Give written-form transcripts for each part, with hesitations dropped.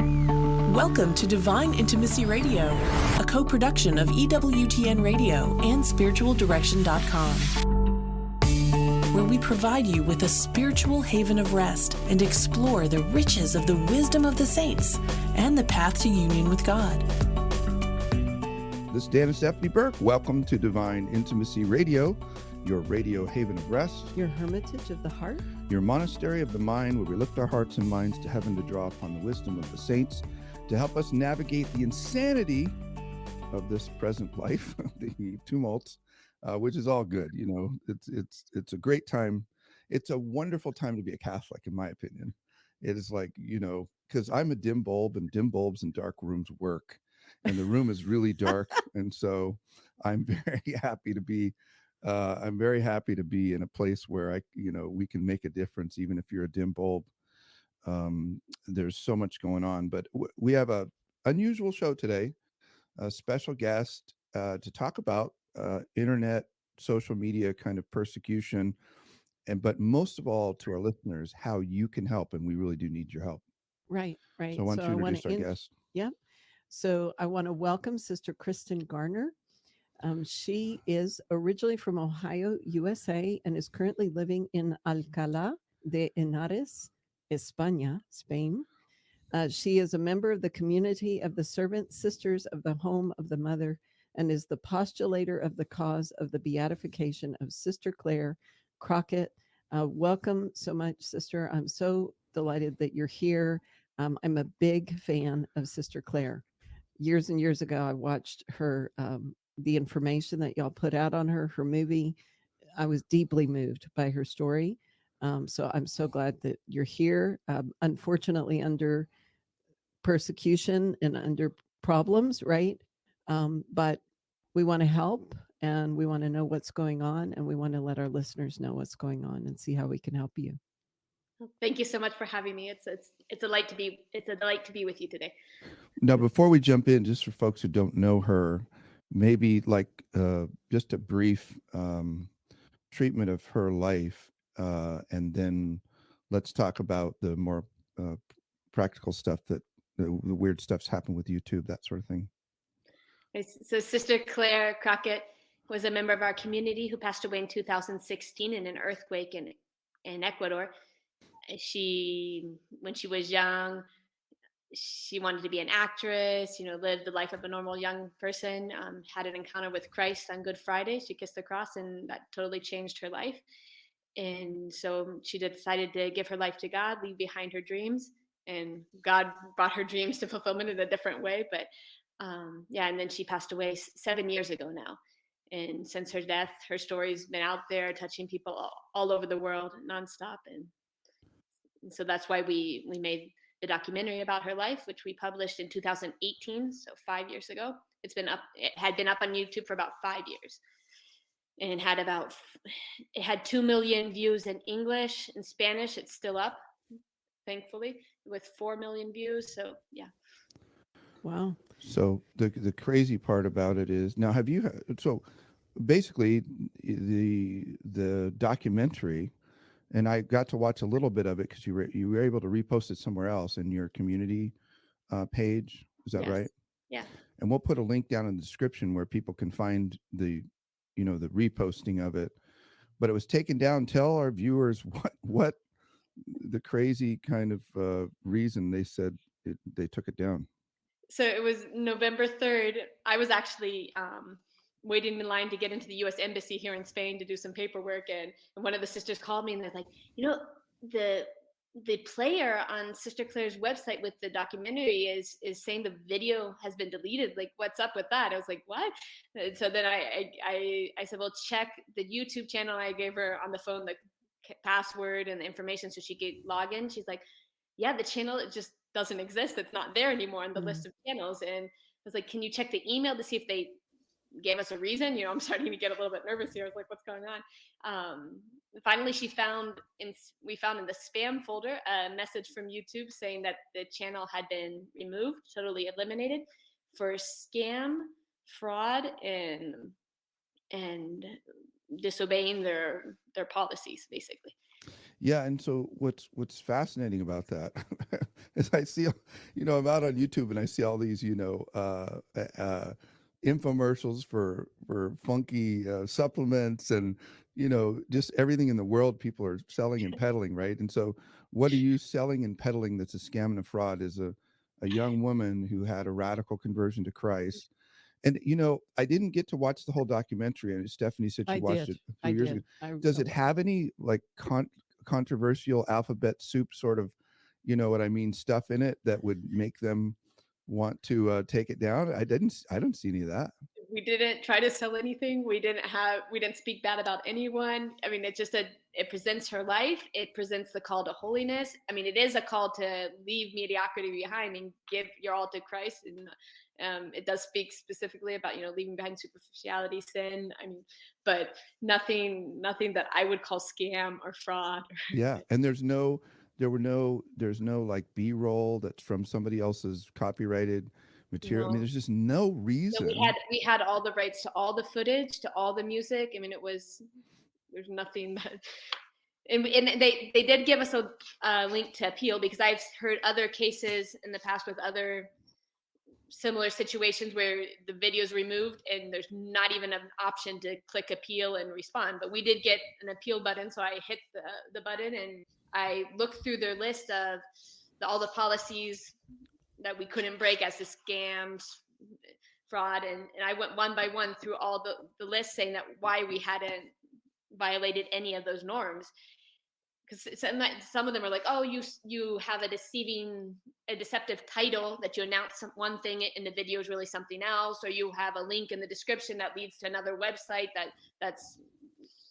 Welcome to Divine Intimacy Radio, a co-production of EWTN Radio and SpiritualDirection.com, where we provide you with a spiritual haven of rest and explore the riches of the wisdom of the saints and the path to union with God. This is Dan and Stephanie Burke. Welcome to Divine Intimacy Radio, your radio haven of rest, your hermitage of the heart, your monastery of the mind, where we lift our hearts and minds to heaven to draw upon the wisdom of the saints to help us navigate the insanity of this present life, the tumults, which is all good. You know, it's a great time. It's a wonderful time to be a Catholic, in my opinion. It is like, you know, because I'm a dim bulb, and dim bulbs in dark rooms work, and the room is really dark, and so I'm very happy to be. I'm very happy to be in a place where we can make a difference, even if you're a dim bulb. There's so much going on, but we have a unusual show today, a special guest to talk about internet, social media kind of persecution, but most of all to our listeners, how you can help, and we really do need your help. Right. So why don't you introduce our guest? Yeah. So I want to welcome Sister Kristen Garner. She is originally from Ohio, USA, and is currently living in Alcalá de Henares, España, Spain. She is a member of the community of the Servant Sisters of the Home of the Mother and is the postulator of the cause of the beatification of Sister Clare Crockett. Welcome so much, Sister. I'm so delighted that you're here. I'm a big fan of Sister Clare. Years and years ago, I watched her, the information that y'all put out on her movie. I was deeply moved by her story. So I'm so glad that you're here. Unfortunately, under persecution and under problems, right? But we want to help, and we want to know what's going on, and we want to let our listeners know what's going on and see how we can help you. Thank you so much for having me. It's a delight to be with you today. Now, before we jump in, just for folks who don't know her, maybe like just a brief treatment of her life, and then let's talk about the more practical stuff, that the weird stuff's happened with YouTube, that sort of thing. So Sister Clare Crockett was a member of our community who passed away in 2016 in an earthquake in Ecuador. When she was young, she wanted to be an actress, lived the life of a normal young person, had an encounter with Christ on Good Friday. She kissed the cross, and that totally changed her life. And so she decided to give her life to God, leave behind her dreams, and God brought her dreams to fulfillment in a different way. But and then she passed away 7 years ago now. And since her death, her story's been out there touching people all over the world nonstop. And so that's why we made the documentary about her life, which we published in 2018, so 5 years ago. It had been up on YouTube for about 5 years, and it had 2 million views in English. In Spanish, it's still up, thankfully, with 4 million views. So yeah. Wow. So the crazy part about it is, now so basically the documentary, and I got to watch a little bit of it because you were able to repost it somewhere else in your community page. Is that right? Yeah. And we'll put a link down in the description where people can find the reposting of it. But it was taken down. Tell our viewers what the crazy kind of reason they said they took it down. So it was November 3rd. I was actually waiting in line to get into the U.S. Embassy here in Spain to do some paperwork, and one of the sisters called me, and they're like, the player on Sister Clare's website with the documentary is saying the video has been deleted. Like, what's up with that? I was like, what? And so then I said, well, check the YouTube channel. I gave her on the phone the password and the information so she could log in. She's like, yeah, the channel, it just doesn't exist. It's not there anymore on the list of channels. And I was like, can you check the email to see if they gave us a reason? I'm starting to get a little bit nervous here. I was like, what's going on? Finally, we found in the spam folder a message from YouTube saying that the channel had been removed, totally eliminated, for scam, fraud, and disobeying their policies, basically. Yeah, and so what's fascinating about that is I see, I'm out on YouTube and I see all these, infomercials for funky supplements and just everything in the world people are selling and peddling, right? And so, what are you selling and peddling that's a scam and a fraud? Is a young woman who had a radical conversion to Christ. And I didn't get to watch the whole documentary, and Stephanie said she I watched did. it a I few years ago. did. I Does it watched have any like controversial alphabet soup sort of, what I mean, stuff in it that would make them want to take it down? I don't see any of that. We didn't try to sell anything. We didn't speak bad about anyone. I mean, it's just that it presents her life. It presents the call to holiness. I mean, it is a call to leave mediocrity behind and give your all to Christ. And it does speak specifically about, leaving behind superficiality, sin. I mean, but nothing that I would call scam or fraud. Yeah, and there's no like B-roll that's from somebody else's copyrighted material. I mean, No. there's just no No, we reason. had we had all the rights to all the footage, to all the music. I mean, there's nothing that, and they did give us a link to appeal, because I've heard other cases in the past with other similar situations where the video is removed and there's not even an option to click appeal and respond. But we did get an appeal button, so I hit the button and I looked through their list of all the policies that we couldn't break as the scams, fraud, and I went one by one through all the list, saying that why we hadn't violated any of those norms. Because some of them are like, oh, you have a deceptive title that you announce one thing and the video is really something else, or you have a link in the description that leads to another website that's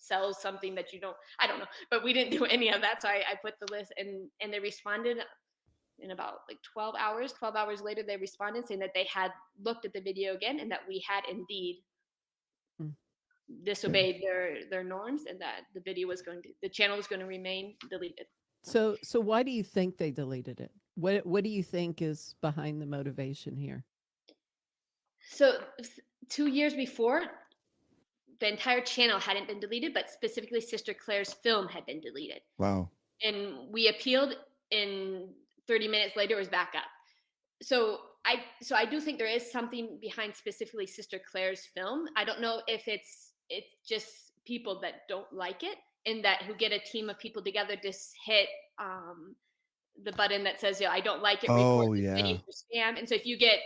sells something that you don't. I don't know, but we didn't do any of that. So I put the list, and they responded in about like 12 hours. 12 hours later, they responded saying that they had looked at the video again and that we had indeed Mm. disobeyed their norms, and that the channel was going to remain deleted. So why do you think they deleted it? What do you think is behind the motivation here? So 2 years before, the entire channel hadn't been deleted, but specifically Sister Claire's film had been deleted. Wow. And we appealed, and 30 minutes later it was back up. So I do think there is something behind specifically Sister Claire's film. I don't know if it's just people that don't like it, and that who get a team of people together to hit the button that says, I don't like it, report Oh this video yeah. for spam. And so if you get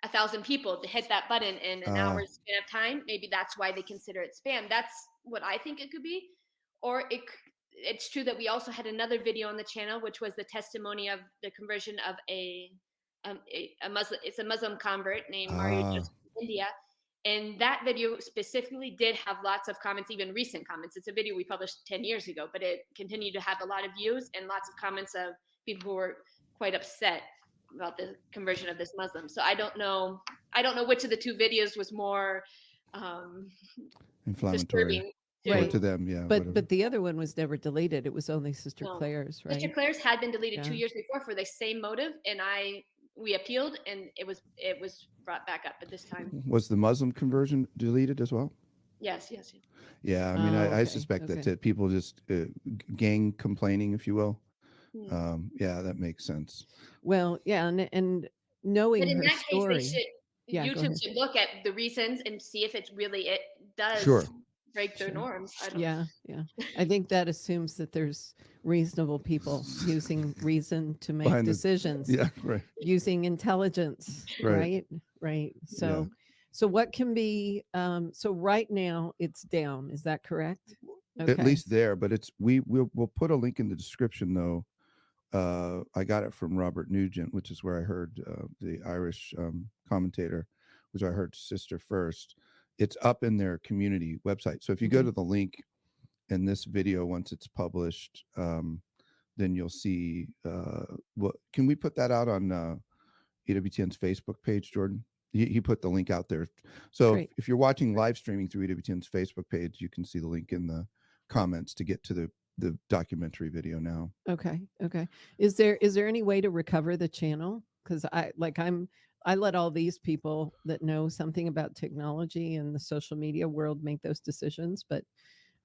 1,000 people to hit that button in an Uh, hour's span of time, maybe that's why they consider it spam. That's what I think it could be. Or it's true that we also had another video on the channel, which was the testimony of the conversion of a Muslim. It's a Muslim convert named Mario ah. Joseph from India, and that video specifically did have lots of comments, even recent comments. It's a video we published 10 years ago, but it continued to have a lot of views and lots of comments of people who were quite upset about the conversion of this Muslim. So I don't know which of the two videos was more um, Inflammatory. disturbing Or Right. to them, yeah, But whatever. the other one was never deleted. It was only Sister No. Claire's, Sister right? Claire's had been deleted 2 Yeah. years before for the same motive, and we appealed, and it was brought back up. But this time, Was the Muslim conversion deleted as well? yes. Yeah, I mean, Oh, I okay. suspect that's Okay. it. People just gang complaining, if you will. Hmm. Yeah, that makes sense. Well, yeah, and But knowing in her that case, story. Yeah, go YouTube ahead. should look at the reasons and see if it does Sure. break their Sure. norms. I don't. Yeah, yeah. I think that assumes that there's reasonable people using reason to make Behind the- decisions, Yeah, right. using intelligence, Right. right. So what can be so right now it's down, is that correct? At least there, but we'll put a link in the description though. I got it from Robert Nugent, which is where I heard the Irish commentator, which I heard Sister first. It's up in their community website. So if you go to the link in this video, once it's published, then you'll see what can we put that out on EWTN's Facebook page, Jordan? He put the link out there. So Great. if you're watching live streaming through EWTN's Facebook page, you can see the link in the comments to get to the documentary video now. Okay. Is there any way to recover the channel? Because I let all these people that know something about technology and the social media world make those decisions, but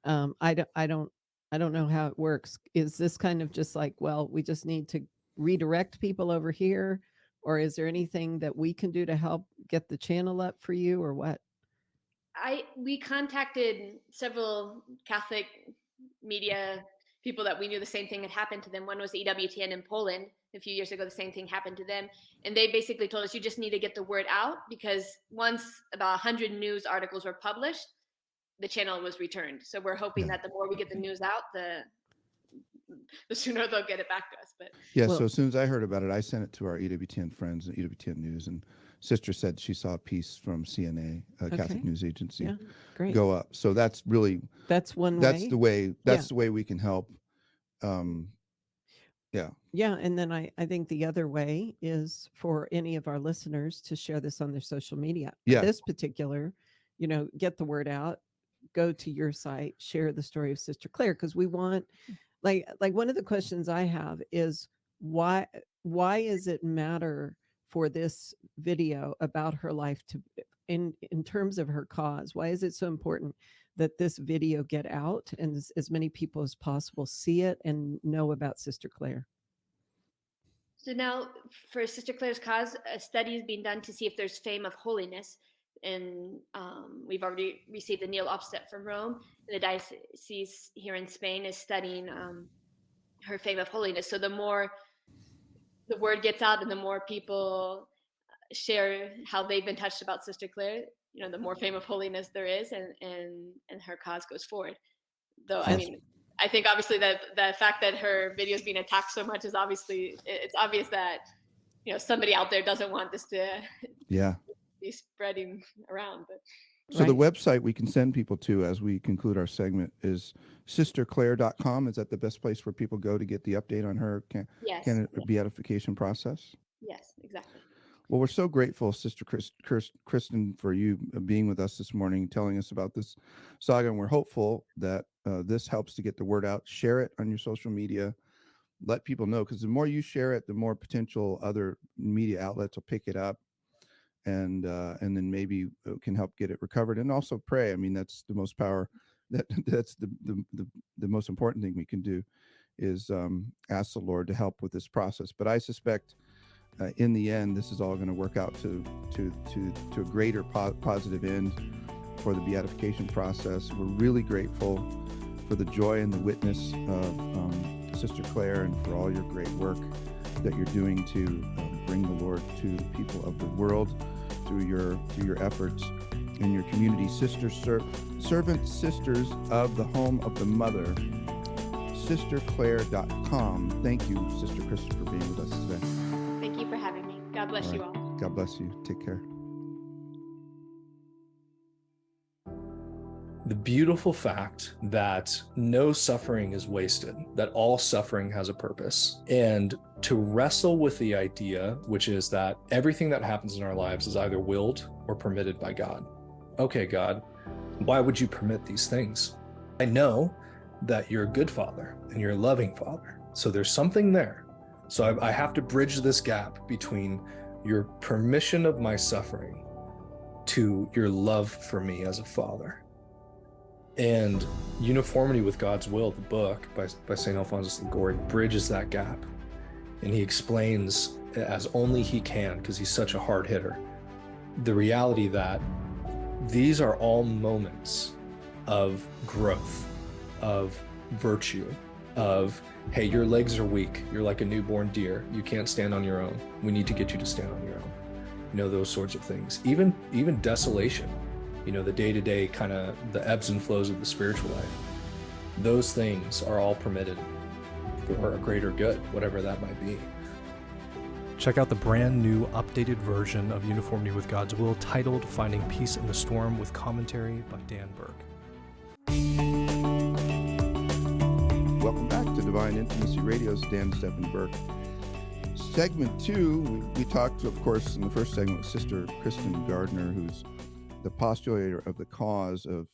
I don't I don't know how it works. Is this kind of just like, well, we just need to redirect people over here? Or is there anything that we can do to help get the channel up for you or what? We contacted several Catholic media people that we knew the same thing had happened to them. One was the EWTN in Poland a few years ago. The same thing happened to them, and they basically told us you just need to get the word out, because once about 100 news articles were published, the channel was returned. So we're hoping Yeah. that the more we get the news out, the sooner they'll get it back to us. But Yeah. Well- So as soon as I heard about it, I sent it to our EWTN friends and EWTN News, and Sister said she saw a piece from CNA, Catholic Okay. News Agency, Yeah, great. go up. So that's really That's one that's way. the way that's Yeah. the way we can help. Yeah. Yeah. And then I think the other way is for any of our listeners to share this on their social media. Yeah. This particular, get the word out, go to your site, share the story of Sister Claire, because we want, like one of the questions I have is why is it matter for this video about her life to in terms of her cause? Why is it so important that this video get out and as many people as possible see it and know about Sister Claire? so now, for Sister Claire's cause, a study is being done to see if there's fame of holiness. And we've already received the Neil Opstedt from Rome. The diocese here in Spain is studying her fame of holiness. So the more the word gets out and the more people share how they've been touched about Sister Claire, the more fame of holiness there is, and her cause goes forward. Though, I mean, I think obviously that the fact that her video is being attacked so much is it's obvious that somebody out there doesn't want this to be spreading around. But So the website we can send people to as we conclude our segment is sisterclaire.com. Is that the best place where people go to get the update on her yes, beatification process? yes, exactly. Well, we're so grateful, Sister Kristen, for you being with us this morning, telling us about this saga. And we're hopeful that this helps to get the word out. Share it on your social media. Let people know, because the more you share it, the more potential other media outlets will pick it up. And then maybe it can help get it recovered. And also pray. I mean, that's the most power. That's the most important thing we can do is ask the Lord to help with this process. But I suspect in the end, this is all going to work out to a greater positive end for the beatification process. We're really grateful for the joy and the witness of Sister Claire, and for all your great work that you're doing to bring the Lord to the people of the world through your efforts in your community. Servant Sisters of the Home of the Mother, sisterclaire.com. Thank you, Sister Kristen, for being with us today. Thank you for having me. God bless you all. God bless you. Take care. The beautiful fact that no suffering is wasted, that all suffering has a purpose, and to wrestle with the idea, which is that everything that happens in our lives is either willed or permitted by God. Okay, God, why would you permit these things? I know that you're a good Father and you're a loving Father, so there's something there. So I have to bridge this gap between your permission of my suffering to your love for me as a father. And Uniformity with God's Will, the book by St. Alphonsus Liguori, bridges that gap. And he explains, as only he can, because he's such a hard hitter, the reality that these are all moments of growth, of virtue, of, hey, your legs are weak. You're like a newborn deer. You can't stand on your own. We need to get you to stand on your own. Those sorts of things. Even desolation, the day-to-day kind of the ebbs and flows of the spiritual life. Those things are all permitted for a greater good, whatever that might be. Check out the brand new updated version of Uniformity with God's Will, titled Finding Peace in the Storm, with commentary by Dan Burke. Welcome back to Divine Intimacy Radio's Dan Stephen Burke. Segment 2, we talked, of course, in the first segment with Sister Kristen Gardner, who's the postulator of the cause of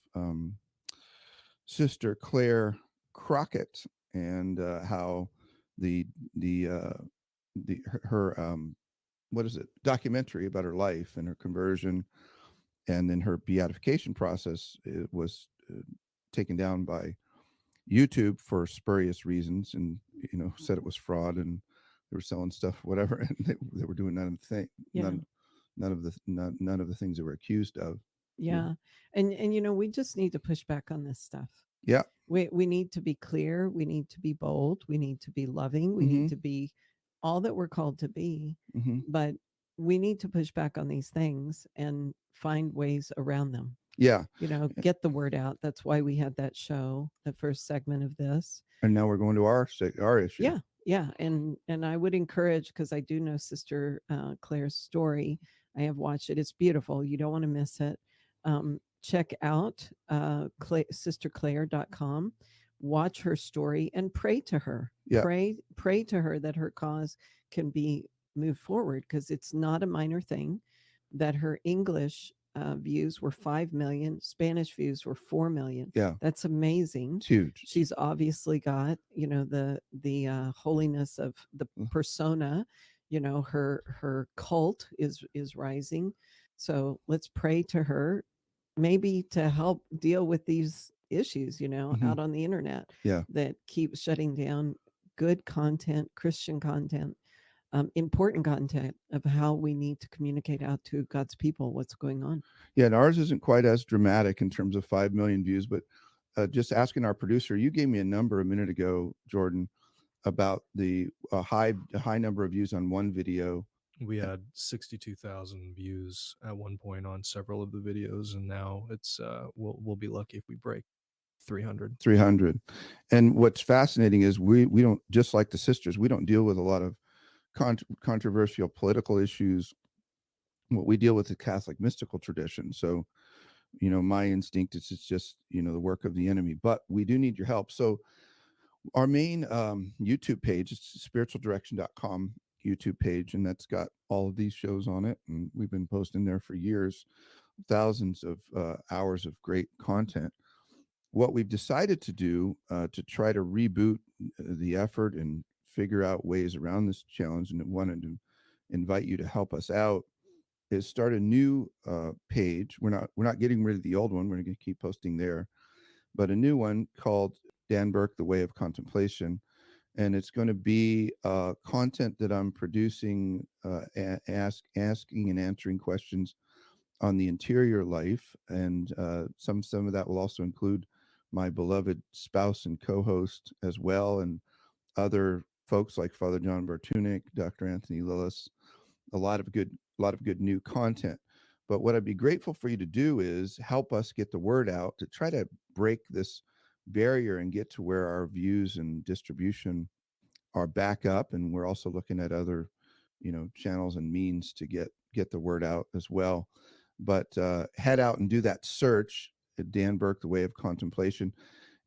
Sister Claire Crockett, and how her documentary about her life and her conversion, and then her beatification process was taken down by YouTube for spurious reasons, and said it was fraud and they were selling stuff, whatever, and they were doing none of the Yeah. none of the things they were accused of. Yeah. And we just need to push back on this stuff. Yeah. We need to be clear, we need to be bold, we need to be loving, we Mhm. need to be all that we're called to be, Hmm. but we need to push back on these things and find ways around them. Yeah. Get the word out. That's why we had that show, the first segment of this. And now we're going to our issue. Yeah. And I would encourage, because I do know Sister Claire's story. I have watched it. It's beautiful. You don't want to miss it. Check out sisterclaire.com. Watch her story and pray to her. Yeah. Pray to her that her cause can be moved forward, because it's not a minor thing. That her English views were 5 million, Spanish views were 4 million. Yeah. That's amazing. It's huge. She's obviously got, the holiness of the persona. Her cult is rising. So let's pray to her, maybe to help deal with these issues, Mhm. out on the internet. Yeah. That keep shutting down good content, Christian content, important content of how we need to communicate out to God's people what's going on. Yeah, and ours isn't quite as dramatic in terms of 5 million views, but just asking our producer, you gave me a number a minute ago, Jordan, about the high number of views on one video. We had 62,000 views at one point on several of the videos, and now it's we'll be lucky if we break 300. 300. And what's fascinating is we don't, just like the sisters, we don't deal with a lot of controversial political issues. What we deal with is Catholic mystical tradition. So, my instinct is it's just, the work of the enemy, but we do need your help. So our main YouTube page is spiritualdirection.com YouTube page, and that's got all of these shows on it. And we've been posting there for years, thousands of hours of great content. What we've decided to do to try to reboot the effort and figure out ways around this challenge, and wanted to invite you to help us out, is start a new page. We're not getting rid of the old one. We're going to keep posting there, but a new one called Dan Burke, The Way of Contemplation. And it's going to be content that I'm producing, asking and answering questions on the interior life. And some of that will also include my beloved spouse and co-host as well, and other folks like Father John Bartunek, Dr. Anthony Lillis, a lot of good new content. But what I'd be grateful for you to do is help us get the word out to try to break this barrier and get to where our views and distribution are back up. And we're also looking at other, channels and means to get the word out as well. But head out and do that search at Dan Burke, The Way of Contemplation.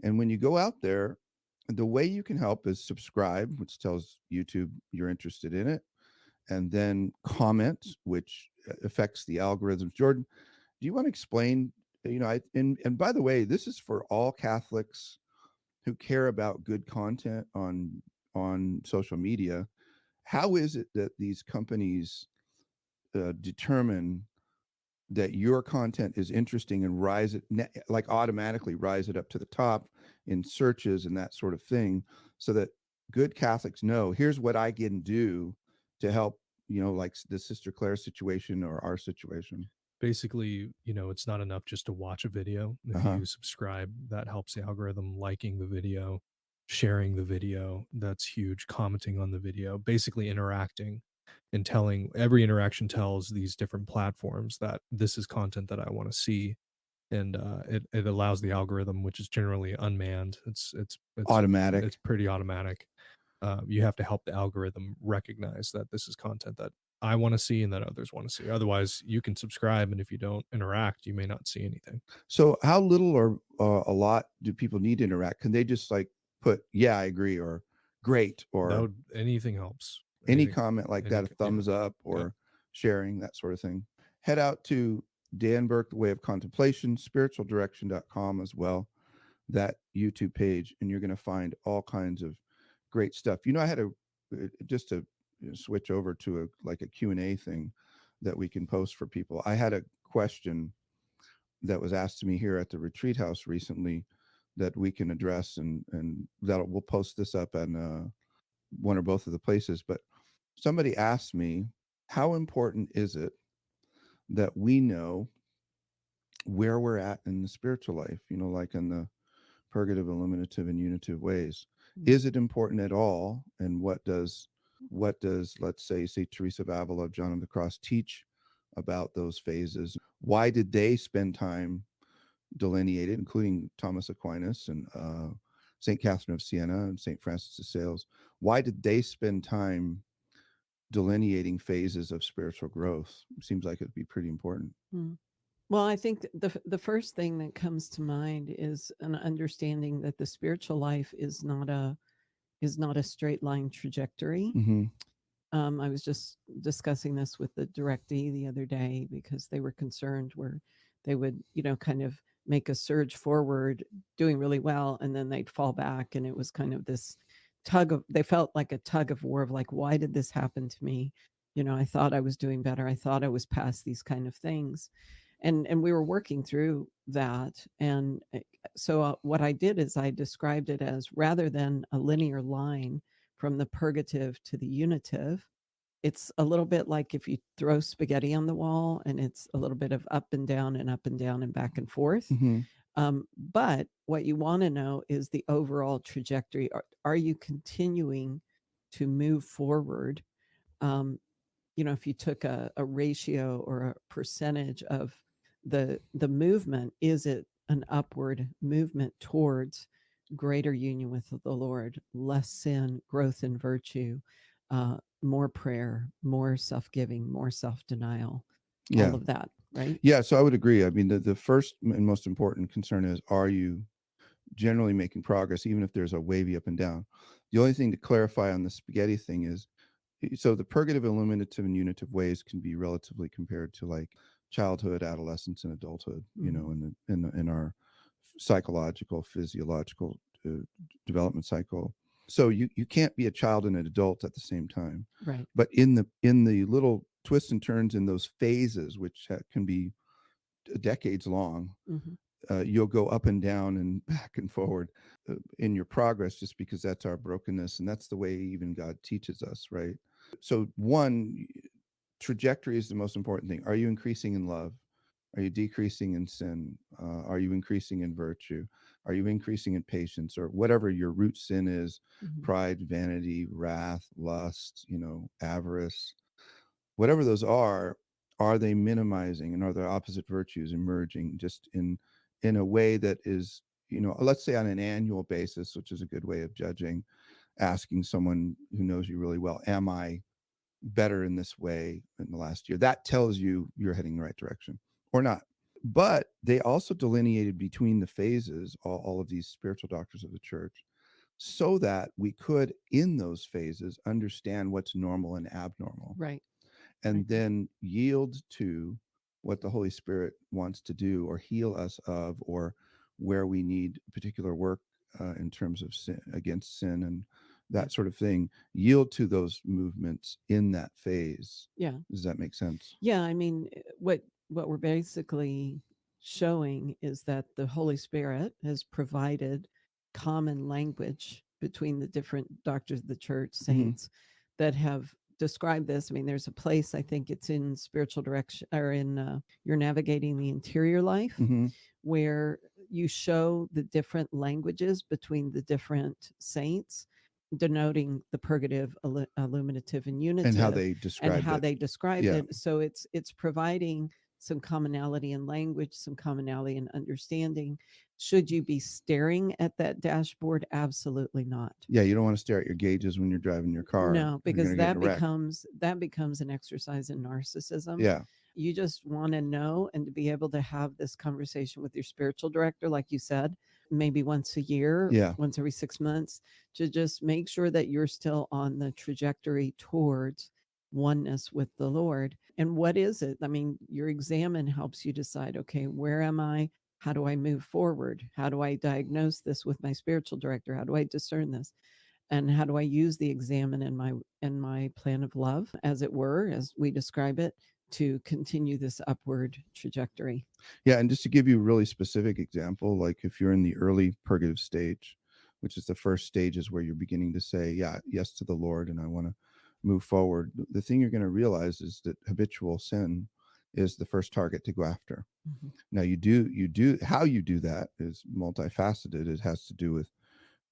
And when you go out there, the way you can help is subscribe, which tells YouTube you're interested in it, and then comment, which affects the algorithms. Jordan, do you want to explain? And by the way, this is for all Catholics who care about good content on social media. How is it that these companies determine that your content is interesting and automatically rise it up to the top in searches and that sort of thing, so that good Catholics know, here's what I can do to help, like the Sister Claire situation or our situation? Basically, it's not enough just to watch a video. If you subscribe, that helps the algorithm. Liking the video, sharing the video, that's huge. Commenting on the video, basically interacting and every interaction tells these different platforms that this is content that I want to see. And it allows the algorithm, which is generally unmanned. It's automatic. It's pretty automatic. You have to help the algorithm recognize that this is content that I want to see and that others want to see. Otherwise, you can subscribe, and if you don't interact, you may not see anything. So how little or a lot do people need to interact? Can they just put, yeah, I agree, or great, or anything helps? Any comment like that, a thumbs up or sharing, that sort of thing. Head out to Dan Burke, The Way of Contemplation, spiritualdirection.com as well, that YouTube page, and you're going to find all kinds of great stuff. I had just to switch over to a Q&A thing that we can post for people. I had a question that was asked to me here at the retreat house recently that we can address, and that we'll post this up on one or both of the places. But somebody asked me, how important is it that we know where we're at in the spiritual life, like in the purgative, illuminative, and unitive ways? Is it important at all? And what does let's say Teresa of Avila, John of the Cross, teach about those phases? Why did they spend time delineated, including Thomas Aquinas and St. Catherine of Siena and St. Francis de Sales? Why did they spend time delineating phases of spiritual growth? It seems like it'd be pretty important. Well, I think the first thing that comes to mind is an understanding that the spiritual life is not a straight line trajectory. Mm-hmm. I was just discussing this with the directee the other day, because they were concerned where they would, kind of make a surge forward, doing really well, and then they'd fall back, and it was kind of this they felt like a tug of war of like, why did this happen to me? I thought I was doing better. I thought I was past these kind of things. And we were working through that. And so what I did is I described it as, rather than a linear line from the purgative to the unitive, it's a little bit like if you throw spaghetti on the wall, and it's a little bit of up and down and up and down and back and forth. Mm-hmm. But what you want to know is the overall trajectory. Are you continuing to move forward? If you took a ratio or a percentage of the movement, is it an upward movement towards greater union with the Lord, less sin, growth in virtue, more prayer, more self-giving, more self-denial, all of that, right? Yeah, so I would agree. I mean, the first and most important concern is, are you generally making progress, even if there's a wavy up and down? The only thing to clarify on the spaghetti thing is, so the purgative, illuminative, and unitive ways can be relatively compared to like childhood, adolescence, and adulthood, in our psychological, physiological development cycle. So you can't be a child and an adult at the same time. Right. But in the little twists and turns in those phases, which can be decades long, you'll go up and down and back and forward in your progress, just because that's our brokenness, and that's the way even God teaches us, right? So one, trajectory is the most important thing. Are you increasing in love? Are you decreasing in sin? Are you increasing in virtue? Are you increasing in patience, or whatever your root sin is? Pride, vanity, wrath, lust, avarice, whatever those are they minimizing, and are the opposite virtues emerging just in a way that is, let's say on an annual basis, which is a good way of judging, asking someone who knows you really well, am I better in this way in the last year? That tells you you're heading the right direction or not. But they also delineated between the phases, all of these spiritual doctors of the church, so that we could, in those phases, understand what's normal and abnormal. Right. And then yield to what the Holy Spirit wants to do or heal us of, or where we need particular work in terms of sin, against sin and that sort of thing. Yield to those movements in that phase. Yeah. Does that make sense? Yeah. I mean, what we're basically showing is that the Holy Spirit has provided common language between the different doctors of the church, saints, that have described this. I mean, there's a place, I think it's in Spiritual Direction, or in You're Navigating the Interior Life, where you show the different languages between the different saints, denoting the purgative, illuminative, and unitive, and how they describe it. So it's providing some commonality in language, some commonality in understanding. Should you be staring at that dashboard? Absolutely not. Yeah, you don't want to stare at your gauges when you're driving your car. No, because that becomes an exercise in narcissism. Yeah. You just want to know and to be able to have this conversation with your spiritual director, like you said, maybe once a year, once every 6 months, to just make sure that you're still on the trajectory towards oneness with the Lord. And what is it? I mean, your examen helps you decide, okay, where am I? How do I move forward? How do I diagnose this with my spiritual director? How do I discern this? And how do I use the examen in my plan of love, as it were, as we describe it, to continue this upward trajectory. Yeah, and just to give you a really specific example, like if you're in the early purgative stage, which is the first stages where you're beginning to say, yeah, yes to the Lord, and I want to move forward, the thing you're going to realize is that habitual sin is the first target to go after. Mm-hmm. Now, how you do that is multifaceted. It has to do with,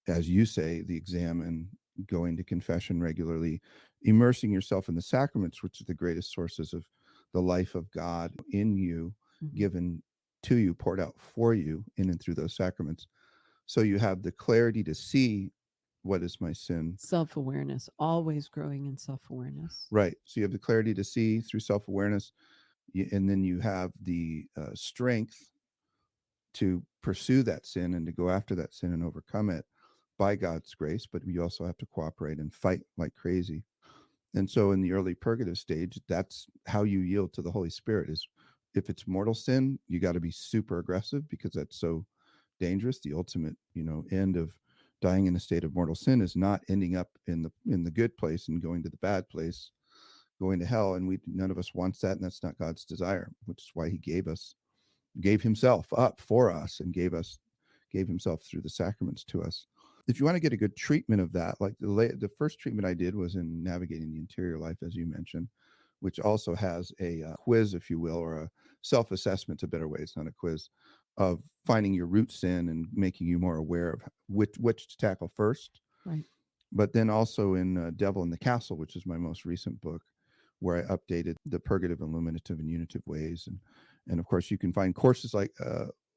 as you say, the exam and going to confession regularly, immersing yourself in the sacraments, which are the greatest sources of the life of God in you, Mm-hmm. given to you, poured out for you in and through those sacraments. So you have the clarity to see what is my sin. Self-awareness, always growing in self-awareness. Right. So you have the clarity to see through self-awareness, and then you have the strength to pursue that sin and to go after that sin and overcome it by God's grace. But you also have to cooperate and fight like crazy. And so in the early purgative stage, that's how you yield to the Holy Spirit. Is if it's mortal sin, you got to be super aggressive, because that's so dangerous. The ultimate, end of dying in a state of mortal sin is not ending up in the good place and going to the bad place, going to hell. And none of us wants that, and that's not God's desire, which is why he gave himself up for us and gave himself through the sacraments to us. If you want to get a good treatment of that, like the first treatment I did was in Navigating the Interior Life, as you mentioned, which also has a quiz, if you will, or a self-assessment, a better way, it's not a quiz, of finding your root sin and making you more aware of which to tackle first. Right. But then also in Devil in the Castle, which is my most recent book, where I updated the purgative, illuminative, and unitive ways. And of course, you can find courses like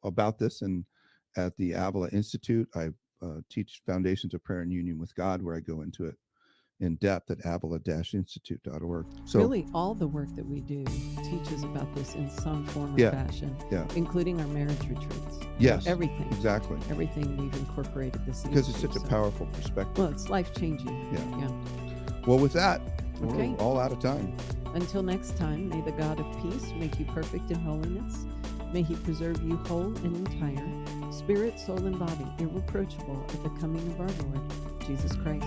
about this. And at the Avila Institute, I teach Foundations of Prayer and Union with God, where I go into it in depth at avila-institute.org. So really, all the work that we do teaches about this in some form or fashion, including our marriage retreats. Yes, everything. Exactly. Everything we've incorporated this because into, it's such a powerful perspective. Well, it's life-changing. Yeah. Well, with that, we're all out of time. Until next time, may the God of peace make you perfect in holiness. May he preserve you whole and entire, spirit, soul, and body, irreproachable at the coming of our Lord, Jesus Christ.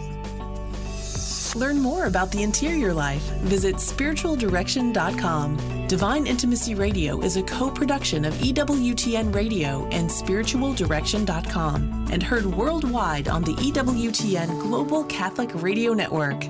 Learn more about the interior life. Visit spiritualdirection.com. Divine Intimacy Radio is a co-production of EWTN Radio and spiritualdirection.com and heard worldwide on the EWTN Global Catholic Radio Network.